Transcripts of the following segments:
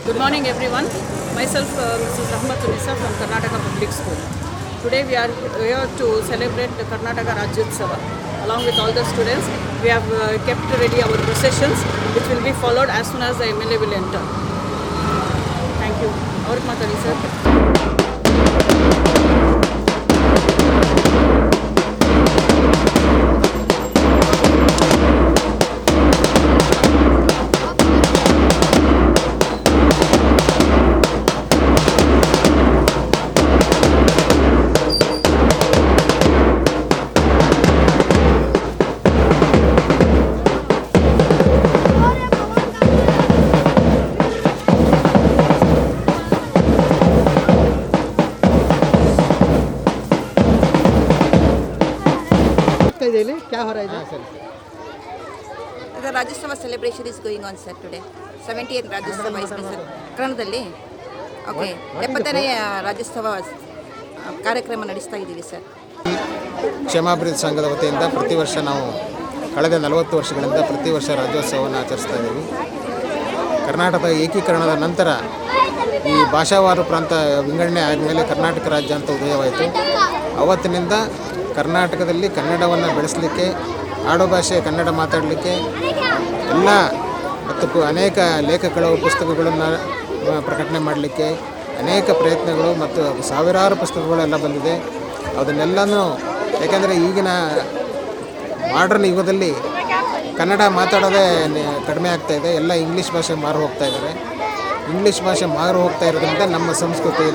Good morning everyone. Myself Mrs. Rahmatulisa from Karnataka Public School. Today we are here to celebrate the Karnataka Rajyotsava. Along with all the students, we have kept ready our processions which will be followed as soon as the MLA will enter. Thank you. Avrike matadi sir. क्या हो रहा है sir? The Rajyotsava celebration is going on sir today. 70th Rajyotsava is sir. ಕನ್ನಡದಲ್ಲಿ okay 70ನೇ Rajyotsava ಕಾರ್ಯಕ್ರಮ ನಡೆಸ್ತಾ ಇದ್ದೀವಿ sir. ಕ್ಷಮಾಭಿವೃದ್ಧಿ ಸಂಘದ ವತಿಯಿಂದ ಪ್ರತಿ ವರ್ಷ ನಾವು ಕಳೆದ 40 ವರ್ಷಗಳಿಂದ ಪ್ರತಿ ವರ್ಷ ರಾಜ್ಯೋತ್ಸವವನ್ನು ಆಚರಿಸ್ತಾ ಇದ್ದೀವಿ. ಕರ್ನಾಟಕದ ಏಕೀಕರಣದ ನಂತರ ಈ ಭಾಷಾವಾರು ಪ್ರಾಂತ ವಿಂಗಡಣೆ ಆದಮೇಲೆ ಕರ್ನಾಟಕ ರಾಜ್ಯ ಅಂತ ಉದಯವಾಯಿತು. ಅವತ್ತಿನಿಂದ ಕರ್ನಾಟಕದಲ್ಲಿ ಕನ್ನಡವನ್ನು ಬೆಳೆಸಲಿಕ್ಕೆ, ಆಡುಭಾಷೆ ಕನ್ನಡ ಮಾತಾಡಲಿಕ್ಕೆ ಎಲ್ಲ ಮತ್ತು ಅನೇಕ ಲೇಖಕಗಳು ಪುಸ್ತಕಗಳನ್ನು ಪ್ರಕಟಣೆ ಮಾಡಲಿಕ್ಕೆ ಅನೇಕ ಪ್ರಯತ್ನಗಳು ಮತ್ತು ಸಾವಿರಾರು ಪುಸ್ತಕಗಳೆಲ್ಲ ಬಂದಿದೆ. ಅದನ್ನೆಲ್ಲನೂ ಯಾಕೆಂದರೆ ಈಗಿನ ಮಾಡ್ರನ್ ಯುಗದಲ್ಲಿ ಕನ್ನಡ ಮಾತಾಡೋದೇ ಕಡಿಮೆ ಆಗ್ತಾಯಿದೆ. ಎಲ್ಲ ಇಂಗ್ಲೀಷ್ ಭಾಷೆ ಮಾರು ಹೋಗ್ತಾ ಇದ್ದಾರೆ. ಇಂಗ್ಲೀಷ್ ಭಾಷೆ ಮಾರು ಹೋಗ್ತಾ ಇರೋದ್ರಿಂದ ನಮ್ಮ ಸಂಸ್ಕೃತಿ,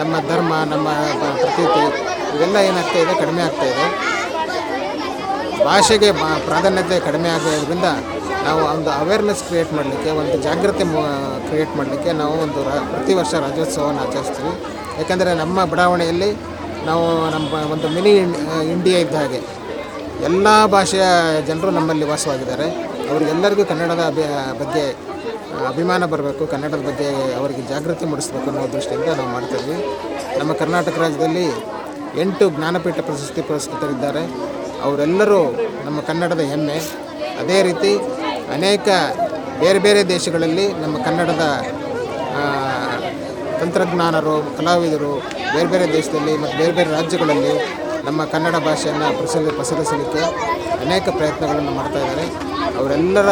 ನಮ್ಮ ಧರ್ಮ, ನಮ್ಮ ಪ್ರತೀತಿ ಇವೆಲ್ಲ ಏನಾಗ್ತಾಯಿದೆ, ಕಡಿಮೆ ಆಗ್ತಾಯಿದೆ. ಭಾಷೆಗೆ ಪ್ರಾಧಾನ್ಯತೆ ಕಡಿಮೆ ಆಗೋದ್ರಿಂದ ನಾವು ಒಂದು ಅವೇರ್ನೆಸ್ ಕ್ರಿಯೇಟ್ ಮಾಡಲಿಕ್ಕೆ, ಒಂದು ಜಾಗೃತಿ ಕ್ರಿಯೇಟ್ ಮಾಡಲಿಕ್ಕೆ ನಾವು ಪ್ರತಿ ವರ್ಷ ರಾಜ್ಯೋತ್ಸವವನ್ನು ಆಚರಿಸ್ತೀವಿ. ಯಾಕೆಂದರೆ ನಮ್ಮ ಬಡಾವಣೆಯಲ್ಲಿ ನಾವು ನಮ್ಮ ಒಂದು ಮಿನಿ ಇಂಡಿಯಾ ಇದ್ದ ಹಾಗೆ ಎಲ್ಲ ಭಾಷೆಯ ಜನರು ನಮ್ಮಲ್ಲಿ ವಾಸವಾಗಿದ್ದಾರೆ. ಅವರಿಗೆಲ್ಲರಿಗೂ ಕನ್ನಡದ ಬಗ್ಗೆ ಅಭಿಮಾನ ಬರಬೇಕು, ಕನ್ನಡದ ಬಗ್ಗೆ ಅವರಿಗೆ ಜಾಗೃತಿ ಮೂಡಿಸಬೇಕು ಅನ್ನೋ ದೃಷ್ಟಿಯಿಂದ ನಾವು ಮಾಡ್ತಾಯಿದ್ವಿ. ನಮ್ಮ ಕರ್ನಾಟಕ ರಾಜ್ಯದಲ್ಲಿ 8 ಜ್ಞಾನಪೀಠ ಪ್ರಶಸ್ತಿ ಪುರಸ್ಕೃತರಿದ್ದಾರೆ. ಅವರೆಲ್ಲರೂ ನಮ್ಮ ಕನ್ನಡದ ಹೆಮ್ಮೆ. ಅದೇ ರೀತಿ ಅನೇಕ ಬೇರೆ ಬೇರೆ ದೇಶಗಳಲ್ಲಿ ನಮ್ಮ ಕನ್ನಡದ ತಂತ್ರಜ್ಞಾನರು, ಕಲಾವಿದರು ಬೇರೆ ಬೇರೆ ದೇಶದಲ್ಲಿ ಮತ್ತು ಬೇರೆ ಬೇರೆ ರಾಜ್ಯಗಳಲ್ಲಿ ನಮ್ಮ ಕನ್ನಡ ಭಾಷೆಯನ್ನು ಪಸರಿಸಲಿಕ್ಕೆ ಅನೇಕ ಪ್ರಯತ್ನಗಳನ್ನು ಮಾಡ್ತಾಯಿದ್ದಾರೆ. ಅವರೆಲ್ಲರ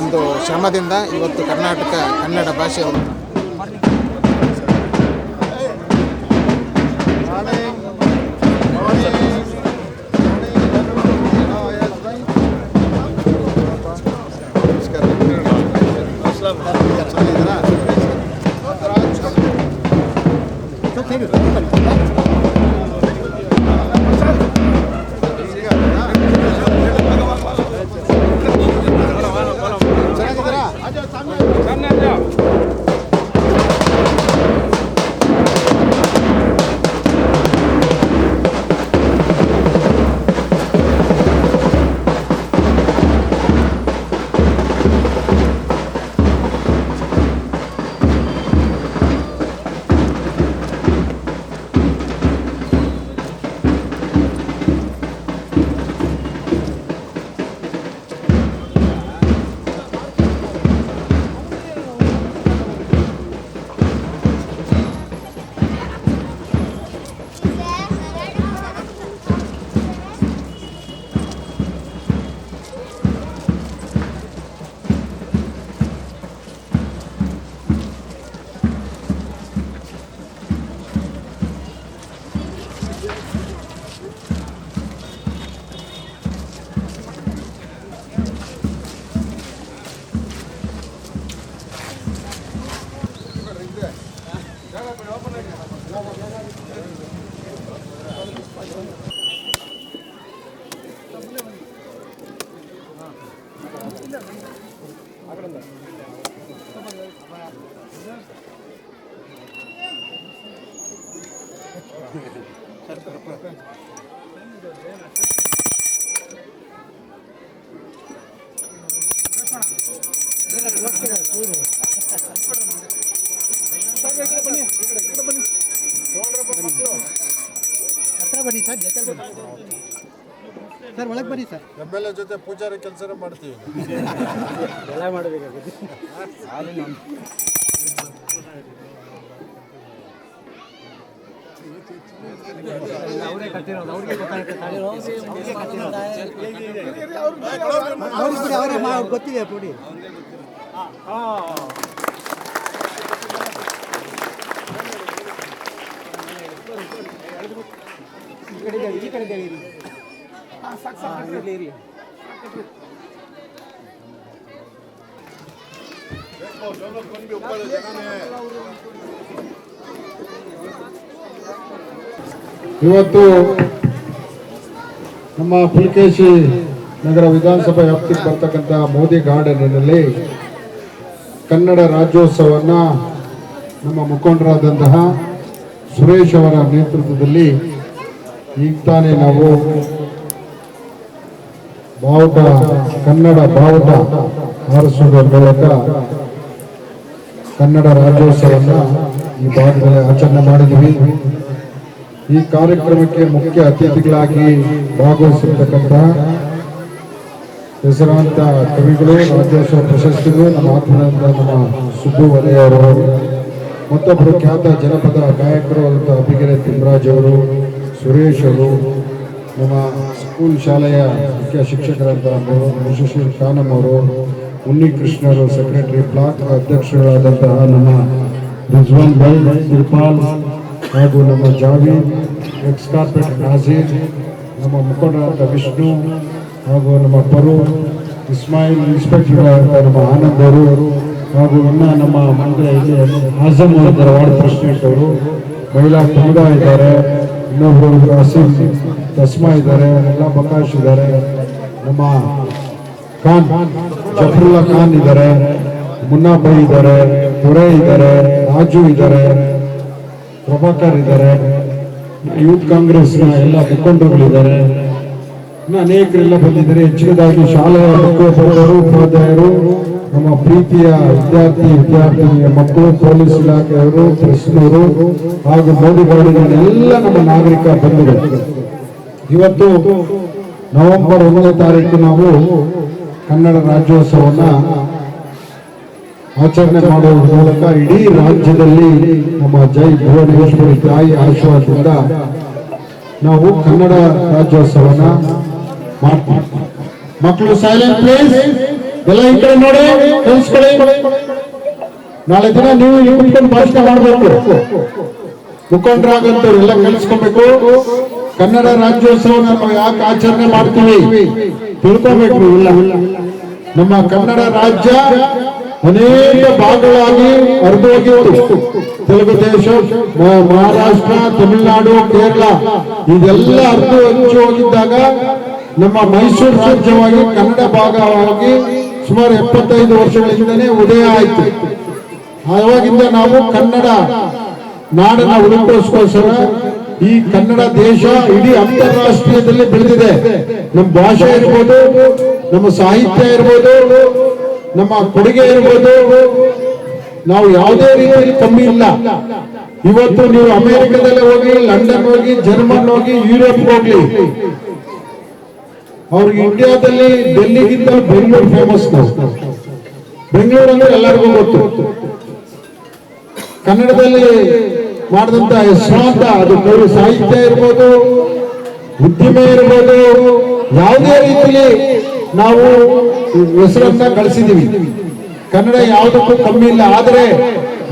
ಒಂದು ಶ್ರಮದಿಂದ ಇವತ್ತು ಕರ್ನಾಟಕ ಕನ್ನಡ ಭಾಷೆ ಹತ್ರ ಬನ್ನಿ ಸರ್, ಜೊತೆ ಬನ್ನಿ. ಸರ್ ಒಳಗೆ ಬನ್ನಿ ಸರ್. MLA ಜೊತೆ ಪೂಜಾರಿ ಕೆಲಸ ಮಾಡ್ತೀವಿ. ಎಲ್ಲ ಮಾಡಬೇಕಾಗುತ್ತೆ. ಅವರೇ ಕಟ್ಟಿರೋದು, ಅವ್ರಿಗೆ ಗೊತ್ತಾಗುತ್ತೆ. ಅವ್ರಿಗೆ ಗೊತ್ತಿದೆ ಪುಡಿ. ಈ ಕಡೆ ಇರಿ. ಇರಿ. ಇವತ್ತು ನಮ್ಮ ಪುಲಕೇಶಿ ನಗರ ವಿಧಾನಸಭಾ ವ್ಯಾಪ್ತಿಗೆ ಬರ್ತಕ್ಕಂಥ ಮೋದಿ ಗಾರ್ಡನ್ನಲ್ಲಿ ಕನ್ನಡ ರಾಜ್ಯೋತ್ಸವವನ್ನು ನಮ್ಮ ಮುಖಂಡರಾದಂತಹ ಸುರೇಶ್ ಅವರ ನೇತೃತ್ವದಲ್ಲಿ ಈಗ ತಾನೇ ನಾವು ಬಾವುಟ ಕನ್ನಡ ಬಾವುಟ ಹಾರಿಸುವುದರ ಮೂಲಕ ಕನ್ನಡ ರಾಜ್ಯೋತ್ಸವವನ್ನು ಈ ಭಾಗದಲ್ಲಿ ಆಚರಣೆ ಮಾಡಿದ್ವಿ. ಈ ಕಾರ್ಯಕ್ರಮಕ್ಕೆ ಮುಖ್ಯ ಅತಿಥಿಗಳಾಗಿ ಭಾಗವಹಿಸಿರ್ತಕ್ಕಂಥ ಹೆಸರಾಂತ ಕವಿಗಳು, ರಾಜ್ಯೋತ್ಸವ ಪ್ರಶಸ್ತಿಗಳು, ನಮ್ಮ ಆತ್ಮೀಯರಾದ ನಮ್ಮ ಸುಬ್ಬು ವಲಯವರು, ಮತ್ತೊಬ್ಬರು ಖ್ಯಾತ ಜನಪದ ಗಾಯಕರು ಅಂತ ಅಭಿಗೆರೆ ತಿಮ್ಮರಾಜ್ ಅವರು, ಸುರೇಶ್ ಅವರು, ನಮ್ಮ ಸ್ಕೂಲ್ ಶಾಲೆಯ ಮುಖ್ಯ ಶಿಕ್ಷಕರಾದ ಯಶಸ್ವಿ ಖಾನಂ ಅವರು, ಉನ್ನಿಕೃಷ್ಣರು ಸೆಕ್ರೆಟರಿ, ಬ್ಲಾಕ್ ಅಧ್ಯಕ್ಷರಾದಂತಹ ನಮ್ಮ ರಿಜ್ವಾನ್ ಬೈ ತಿರುಪಾಲ್ ಹಾಗೂ ನಮ್ಮ ಜಾವೀದ್, ಎಕ್ಸ್ ಕಾರ್ಪೊರೇಟರ್ ನಾಜೀರ್, ನಮ್ಮ ಮುಖಂಡರಾದ ವಿಷ್ಣು ಹಾಗೂ ನಮ್ಮ ಪರು, ಇಸ್ಮಾಯಿಲ್, ಇನ್ಸ್ಪೆಕ್ಟರ್ ನಮ್ಮ ಆನಂದ್ ಅವರು, ಹಾಗೂ ಇನ್ನು ನಮ್ಮ ಮಂತ್ರಿ ಆಜಮ್ ಅವರ ವಾರ್ಡ್ ಪ್ರೆಸಿಡೆಂಟ್ ಅವರು, ಮಹಿಳಾ ಸಮುದಾಯ ಇದ್ದಾರೆ, ಇನ್ನೊಬ್ಬರು ಅಸೀಂ ತಸ್ಮಾ ಇದ್ದಾರೆ, ಎಲ್ಲ ಬಕಾಶ್ ಇದ್ದಾರೆ, ನಮ್ಮ ಖಾನ್ ಜಫರುಲ್ಲಾ ಖಾನ್ ಇದ್ದಾರೆ, ಮುನ್ನಾ ಬೈ ಇದ್ದಾರೆ, ತುರೈ ಇದ್ದಾರೆ, ರಾಜು ಇದ್ದಾರೆ, ಪ್ರಭಾಕರ್ ಇದ್ದಾರೆ, ಯೂತ್ ಕಾಂಗ್ರೆಸ್ನ ಎಲ್ಲ ಮುಖಂಡರುಗಳಿದ್ದಾರೆ, ಇನ್ನು ಅನೇಕರೆಲ್ಲ ಬಂದಿದ್ದಾರೆ. ಹೆಚ್ಚಿನದಾಗಿ ಶಾಲೆಯ ಮುಖ್ಯೋಪಾಧ್ಯಾಯರು, ಉಪಾಧ್ಯಾಯರು, ನಮ್ಮ ಪ್ರೀತಿಯ ವಿದ್ಯಾರ್ಥಿನಿಯ ಮಕ್ಕಳು, ಪೊಲೀಸ್ ಇಲಾಖೆಯವರು, ಪ್ರೆಸ್ನವರು ಹಾಗೂ ಮೋದಿ ಗಾರ್ಡನ್ ಎಲ್ಲ ನಮ್ಮ ನಾಗರಿಕ ಬಂಧುಗಳು. ಇವತ್ತು ನವೆಂಬರ್ 1ನೇ ತಾರೀಕು ನಾವು ಕನ್ನಡ ರಾಜ್ಯೋತ್ಸವವನ್ನು ಆಚರಣೆ ಮಾಡುವುದರ ಮೂಲಕ ಇಡೀ ರಾಜ್ಯದಲ್ಲಿ ನಮ್ಮ ಜೈ ಭುವನೇಶ್ವರಿ ತಾಯಿ ಆಶೀರ್ವಾದದಿಂದ ನಾವು ಕನ್ನಡ ರಾಜ್ಯೋತ್ಸವನ ಮಾಡ್ತೀವಿ. ಮಕ್ಕಳು ಸೈಲೆಂಟ್ ಪ್ಲೀಸ್, ಎಲ್ಲ ಈ ಕಡೆ ನೋಡಿ ಕಲಿಸ್ಕೊಳ್ಳಿ. ನಾಳೆ ದಿನ ನೀವು ಕುತ್ಕೊಂಡು ಭಾಷಣ ಮಾಡಬೇಕು, ಮುಖಂಡರಾಗಂತವ್ರು ಎಲ್ಲ ಕಲಿಸ್ಕೊಬೇಕು. ಕನ್ನಡ ರಾಜ್ಯೋತ್ಸವನ ನಾವು ಯಾಕೆ ಆಚರಣೆ ಮಾಡ್ತೀವಿ ತಿಳ್ಕೋಬೇಕು. ಇಲ್ಲ, ನಮ್ಮ ಕನ್ನಡ ರಾಜ್ಯ ಅನೇಕ ಭಾಗಗಳಾಗಿ ಹರಿದೋಗಿತ್ತು. ತೆಲುಗು ದೇಶ, ಮಹಾರಾಷ್ಟ್ರ, ತಮಿಳುನಾಡು, ಕೇರಳ ಇದೆಲ್ಲ ಹರಿದು ಹೋಗಿದ್ದಾಗ ನಮ್ಮ ಮೈಸೂರು ರಾಜ್ಯವಾಗಿ ಕನ್ನಡ ಭಾಗವಾಗಿ ಸುಮಾರು 75 ವರ್ಷಗಳಿಂದನೇ ಉದಯ ಆಯಿತು. ಆವಾಗಿಂದ ನಾವು ಕನ್ನಡ ನಾಡನ್ನ ಉಳಿಸೋಸ್ಕರ ಈ ಕನ್ನಡ ದೇಶ ಇಡೀ ಅಂತಾರಾಷ್ಟ್ರೀಯದಲ್ಲಿ ಬೆಳೆದಿದೆ. ನಮ್ಮ ಭಾಷೆ ಇರ್ಬೋದು, ನಮ್ಮ ಸಾಹಿತ್ಯ ಇರ್ಬೋದು, ನಮ್ಮ ಕೊಡುಗೆ ಇರ್ಬೋದು, ನಾವು ಯಾವುದೇ ರೀತಿಯಲ್ಲಿ ಕಮ್ಮಿ ಇಲ್ಲ. ಇವತ್ತು ನೀವು ಅಮೆರಿಕದಲ್ಲಿ ಹೋಗಿ, ಲಂಡನ್ ಹೋಗಿ, ಜರ್ಮನ್ ಹೋಗಿ, ಯುರೋಪ್ ಹೋಗ್ಲಿ, ಅವ್ರಿಗೆ ಇಂಡಿಯಾದಲ್ಲಿ ಡೆಲ್ಲಿಗಿಂತ ಬೆಂಗಳೂರು ಫೇಮಸ್. ಬೆಂಗಳೂರು ಅಂದ್ರೆ ಎಲ್ಲರಿಗೂ ಗೊತ್ತು. ಕನ್ನಡದಲ್ಲಿ ಮಾಡಿದಂತ ಹೆಸರಾಂತ ಅದು ಕವಿ ಸಾಹಿತ್ಯ ಇರ್ಬೋದು, ಉದ್ಯಮ ಇರ್ಬೋದು, ಯಾವುದೇ ರೀತಿಯಲ್ಲಿ ನಾವು ಹೆಸರನ್ನ ಗಳಿಸಿದೀವಿ. ಕನ್ನಡ ಯಾವುದಕ್ಕೂ ಕಮ್ಮಿ ಇಲ್ಲ. ಆದರೆ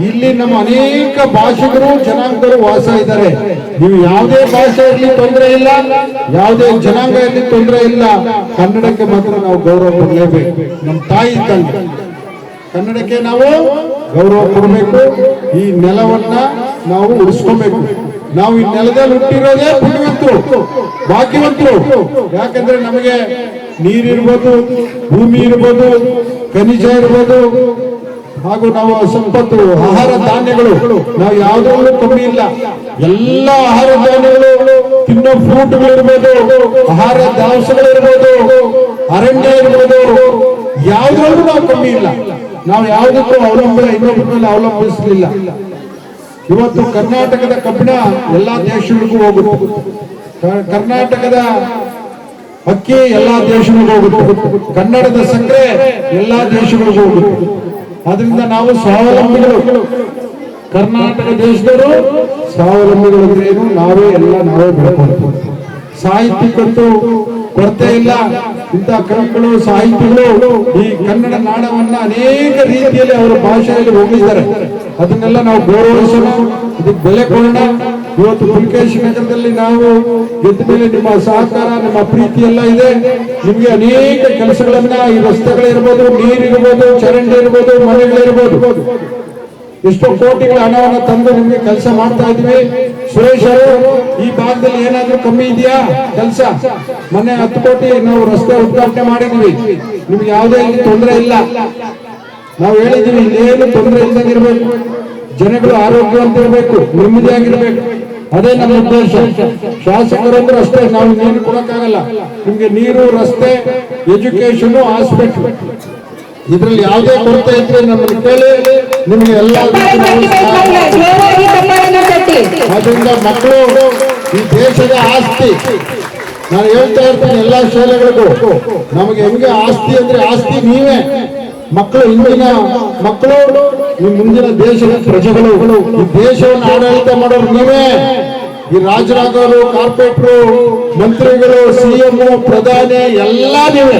ಇಲ್ಲಿ ನಮ್ಮ ಅನೇಕ ಭಾಷಿಕರು, ಜನಾಂಗರು ವಾಸ ಇದ್ದಾರೆ. ನೀವು ಯಾವುದೇ ಭಾಷೆ ಇರಲಿ ತೊಂದರೆ ಇಲ್ಲ, ಯಾವುದೇ ಜನಾಂಗ ಇರಲಿ ತೊಂದರೆ ಇಲ್ಲ, ಕನ್ನಡಕ್ಕೆ ಮಾತ್ರ ನಾವು ಗೌರವ ಕೊಡಲೇಬೇಕು. ನಮ್ಮ ತಾಯಿ ತಂದೆ ಕನ್ನಡಕ್ಕೆ ನಾವು ಗೌರವ ಕೊಡಬೇಕು. ಈ ನೆಲವನ್ನ ನಾವು ಉಳಿಸ್ಕೋಬೇಕು. ನಾವು ಈ ನೆಲದಲ್ಲಿ ಹುಟ್ಟಿರೋದೇ ಪುಣ್ಯವಂತರು, ಭಾಗ್ಯವಂತರು. ಯಾಕಂದ್ರೆ ನಮಗೆ ನೀರಿರ್ಬೋದು, ಭೂಮಿ ಇರ್ಬೋದು, ಖನಿಜ ಇರ್ಬೋದು, ಹಾಗೂ ನಾವು ಸಂಪತ್ತು, ಆಹಾರ ಧಾನ್ಯಗಳು ನಾವು ಯಾವುದ್ರಲ್ಲೂ ಕಮ್ಮಿ ಇಲ್ಲ. ಎಲ್ಲ ಆಹಾರ ಧಾನ್ಯಗಳು, ತಿನ್ನೋ ಫ್ರೂಟ್ಗಳು ಇರ್ಬೋದು, ಆಹಾರ ದಾವಸಗಳಿರ್ಬೋದು, ಅರಣ್ಯ ಇರ್ಬೋದು, ಯಾವುದ್ರಲ್ಲೂ ನಾವು ಕಮ್ಮಿ ಇಲ್ಲ. ನಾವು ಯಾವುದಕ್ಕೂ ಇನ್ನೊಬ್ಬರ ಮೇಲೆ ಅವಲಂಬಿಸಲಿಲ್ಲ. ಇವತ್ತು ಕರ್ನಾಟಕದ ಕಬ್ಬಿಣ ಎಲ್ಲಾ ದೇಶಗಳಿಗೂ ಹೋಗುತ್ತೆ. ಕರ್ನಾಟಕದ ಅಕ್ಕಿ ಎಲ್ಲಾ ದೇಶಗಳಿಗೂ ಹೋಗುತ್ತೆ, ಕನ್ನಡದ ಸಕ್ಕರೆ ಎಲ್ಲಾ ದೇಶಗಳಿಗೂ ಹೋಗುತ್ತೆ. ಅದರಿಂದ ನಾವು ಸ್ವಾವಲಂಬಿಗಳು, ಕರ್ನಾಟಕ ದೇಶದವರು ಸ್ವಾವಲಂಬಿಗಳು ಅಂದ್ರೆ ಏನು, ನಾವೇ ಬೆಳ್ಕೊಳ್ತೀವಿ. ಸಾಹಿತ್ಯಕ್ಕಂತೂ ಕೊರತೆ ಇಲ್ಲ. ಇಂಥ ಕವಿಗಳು, ಸಾಹಿತಿಗಳು ಈ ಕನ್ನಡ ನಾಡವನ್ನ ಅನೇಕ ರೀತಿಯಲ್ಲಿ ಅವರ ಭಾಷೆಯಲ್ಲಿ ಹೋಗಿದ್ದಾರೆ. ಅದನ್ನೆಲ್ಲ ನಾವು ಗೌರವಿಸೋಣ, ಇದಕ್ಕೆ ಬೆಲೆ ಕೊಡೋಣ. ಇವತ್ತು ಪುಲಕೇಶಿ ನಗರದಲ್ಲಿ ನಾವು ಗೆದ್ದ ಮೇಲೆ ನಿಮ್ಮ ಸಹಕಾರ, ನಿಮ್ಮ ಪ್ರೀತಿ ಎಲ್ಲ ಇದೆ. ನಿಮ್ಗೆ ಅನೇಕ ಕೆಲಸಗಳನ್ನ, ಈ ರಸ್ತೆಗಳಿರ್ಬೋದು, ನೀರಿರ್ಬೋದು, ಚರಂಡಿ ಇರ್ಬೋದು, ಮನೆಗಳಿರ್ಬೋದು, ಎಷ್ಟೋ ಕೋಟಿಗಳ ಹಣವನ್ನು ತಂದು ನಿಮ್ಗೆ ಕೆಲಸ ಮಾಡ್ತಾ ಇದ್ವಿ. ಸುರೇಶ್ ಅವರು ಈ ಭಾಗದಲ್ಲಿ ಏನಾದ್ರೂ ಕಮ್ಮಿ ಇದೆಯಾ ಕೆಲಸ? ಮೊನ್ನೆ 10 ಕೋಟಿ ನಾವು ರಸ್ತೆ ಉದ್ಘಾಟನೆ ಮಾಡಿದ್ವಿ. ನಿಮ್ಗೆ ಯಾವುದೇ ತೊಂದರೆ ಇಲ್ಲ. ನಾವು ಹೇಳಿದ್ವಿ ಇಲ್ಲೇನು ತೊಂದರೆ ಇಲ್ದಂಗಿರ್ಬೇಕು, ಜನಗಳು ಆರೋಗ್ಯವಂತಿರ್ಬೇಕು, ನೆಮ್ಮದಿಯಾಗಿರ್ಬೇಕು. ಅದೇ ನಮ್ಮ ಉದ್ದೇಶ. ಶಾಸಕರಂದ್ರೆ ಅಷ್ಟೇ, ನಾವು ನೀರು ಕೊಡಕ್ಕಾಗಲ್ಲ. ನಿಮ್ಗೆ ನೀರು, ರಸ್ತೆ, ಎಜುಕೇಶನ್, ಹಾಸ್ಪಿಟಲ್, ಇದ್ರಲ್ಲಿ ಯಾವುದೇ ಕೊರತೆ ಇದ್ರೆ ನಮ್ಮನ್ನು ಕೇಳಿ, ನಿಮ್ಗೆ ಎಲ್ಲ. ಅದರಿಂದ ಮಕ್ಕಳು ಈ ದೇಶದ ಆಸ್ತಿ. ನಾನು ಹೇಳ್ತಾ ಇರ್ತೀನಿ ಎಲ್ಲಾ ಶಾಲೆಗಳಿಗೂ, ನಮಗೆ ಹೆಂಗೆ ಆಸ್ತಿ ಅಂದ್ರೆ ಆಸ್ತಿ ನೀವೇ ಮಕ್ಕಳು, ಇಂದಿನ ಮಕ್ಕಳು, ಈ ಮುಂದಿನ ದೇಶದ ಪ್ರಜೆಗಳು. ಈ ದೇಶವನ್ನು ಆಡಳಿತ ಮಾಡೋರು ನೀವೇ. ಈ ರಾಜರಾಗರು, ಕಾರ್ಪೊರೇಟ್ರು, ಮಂತ್ರಿಗಳು, ಸಿಎಂ, ಪ್ರಧಾನಿ ಎಲ್ಲ ನೀವೇ.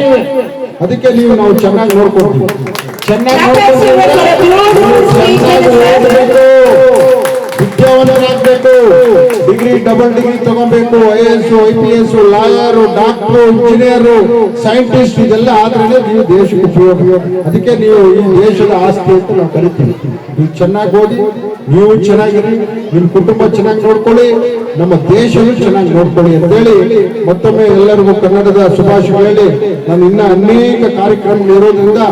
ಅದಕ್ಕೆ ನಾವು ಚೆನ್ನಾಗಿ ನೋಡ್ಕೊಳ್ತೀವಿ. ಚೆನ್ನಾಗಿ ಓದಬೇಕು, ವಿದ್ಯಾವಂತರಾಗಬೇಕು, ಡಿಗ್ರಿ, ಡಬಲ್ ಡಿಗ್ರಿ ತಗೋಬೇಕು, IAS, IPS, lawyer, doctor, engineer, scientist, ಇದೆಲ್ಲ ಆದ್ರೆ ನೀವು ದೇಶಕ್ಕೆ ಉಪಯೋಗ. ಅದಕ್ಕೆ ನೀವು ಈ ದೇಶದ ಆಸ್ತಿ ಅಂತ ನಾವು ಕರಿತೀವಿ. ನೀವು ಚೆನ್ನಾಗಿ ಓದಿ, ನೀವು ಚೆನ್ನಾಗಿರಿ, ನಿಮ್ಮ ಕುಟುಂಬ ಚೆನ್ನಾಗಿ ನೋಡ್ಕೊಳ್ಳಿ, ನಮ್ಮ ದೇಶವನ್ನು ಚೆನ್ನಾಗಿ ನೋಡ್ಕೊಳ್ಳಿ ಅಂತೇಳಿ ಮತ್ತೊಮ್ಮೆ ಎಲ್ಲರಿಗೂ ಕನ್ನಡದ ಶುಭಾಶಯ ಹೇಳಿ, ನಾನು ಇನ್ನ ಅನೇಕ ಕಾರ್ಯಕ್ರಮಗಳು ಇರೋದ್ರಿಂದ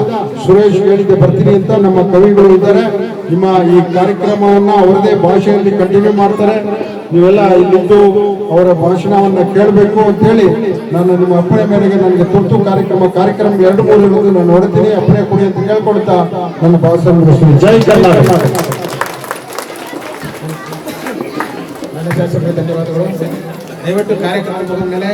ಸುರೇಶ್ ಹೇಳಿಕೆ ಬರ್ತೀನಿ ಅಂತ ನಮ್ಮ ಕವಿಗಳು ಇದ್ದಾರೆ. ನಿಮ್ಮ ಈ ಕಾರ್ಯಕ್ರಮವನ್ನ ಅವರದೇ ಭಾಷೆಯಲ್ಲಿ ಕಂಟಿನ್ಯೂ ಮಾಡ್ತಾರೆ. ನೀವೆಲ್ಲ ಇಲ್ಲಿದ್ದು ಅವರ ಭಾಷಣವನ್ನ ಕೇಳಬೇಕು ಅಂತ ಹೇಳಿ ನಾನು ನಿಮ್ಮ ಅಪ್ಪಣೆ ಮೇರೆಗೆ ನನಗೆ ತುರ್ತು ಕಾರ್ಯಕ್ರಮ 2-3 ಇರೋದು ನಾನು ನೋಡ್ತೀನಿ. ಅಪ್ಪಣೆ ಕೊಡಿ ಅಂತ ಕೇಳ್ಕೊಳ್ತಾ ನನ್ನ ಭಾಷಣ ಮುಗಿಸ್ತೀನಿ. ಜೈ ಕರ್ನಾಟಕ. ಧನ್ಯವಾದಗಳು. ದಯವಿಟ್ಟು ಕಾರ್ಯಕ್ರಮ ಮುಗಿದ ಮೇಲೆ